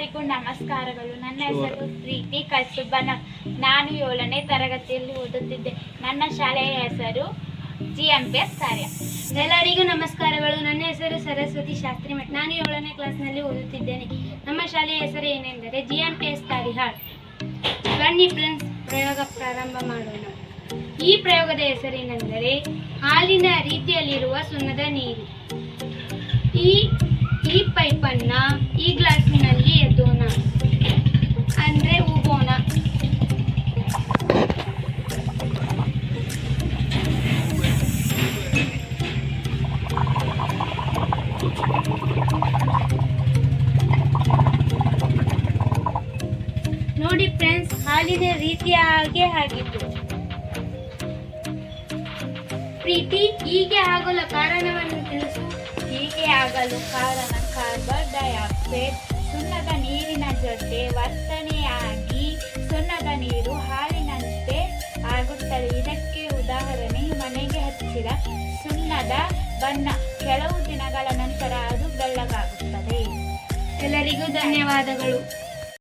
ಎಲ್ಲರಿಗೂ ನಮಸ್ಕಾರಗಳು. ನನ್ನ ಹೆಸರು ಪ್ರೀತಿ ಕಳ್ಸುಬ್ಬನ. ನಾನು 7ನೇ ತರಗತಿಯಲ್ಲಿ ಓದುತ್ತಿದ್ದೆ. ನನ್ನ ಶಾಲೆಯ ಹೆಸರು GMPS ಕಾರ್ಯ. ಎಲ್ಲರಿಗೂ ನಮಸ್ಕಾರಗಳು. ನನ್ನ ಹೆಸರು ಸರಸ್ವತಿ ಶಾಸ್ತ್ರಿ ಮಠ್. ನಾನು 7ನೇ ಕ್ಲಾಸ್ನಲ್ಲಿ ಓದುತ್ತಿದ್ದೇನೆ. ನಮ್ಮ ಶಾಲೆಯ ಹೆಸರು ಏನೆಂದರೆ GMPS ಕಾರಿಹಾಳ್. ಬನ್ನಿ ಫ್ರೆಂಡ್ಸ್, ಪ್ರಯೋಗ ಪ್ರಾರಂಭ ಮಾಡೋಣ. ಈ ಪ್ರಯೋಗದ ಹೆಸರೇನೆಂದರೆ ಹಾಲಿನ ರೀತಿಯಲ್ಲಿರುವ ಸುಣ್ಣದ ನೀರು. ಈ ಪೈಪನ್ನು ಈ ಗ್ಲಾಸಿನಲ್ಲಿ ಎತ್ತೋಣ, ಅಂದರೆ ಉಗೋಣ. ನೋಡಿ ಫ್ರೆಂಡ್ಸ್, ಹಾಲಿನ ರೀತಿಯ ಹಾಗೆ ಆಗಿತ್ತು. ಪ್ರೀತಿ, ಹೀಗೆ ಆಗಲು ಕಾರಣವನ್ನು ತಿಳಿಸು. ಹೀಗೆ ಆಗಲು ಕಾರಣ ಕಾರ್ಬನ್ ಡೈಆಕ್ಸೈಡ್ ಸುಣ್ಣದ ನೀರಿನ ಜೊತೆ ವರ್ತನೆಯಾಗಿ ಸುಣ್ಣದ ನೀರು ಹಾಲಿನಂತೆ ಆಗುತ್ತದೆ. ಇದಕ್ಕೆ ಉದಾಹರಣೆ ಮನೆಗೆ ಹಚ್ಚಿದ ಸುಣ್ಣದ ಬಣ್ಣ. ಕೆಲವು ದಿನಗಳ ನಂತರ ಅದು ಬೆಳ್ಳಗಾಗುತ್ತದೆ. ಎಲ್ಲರಿಗೂ ಧನ್ಯವಾದಗಳು.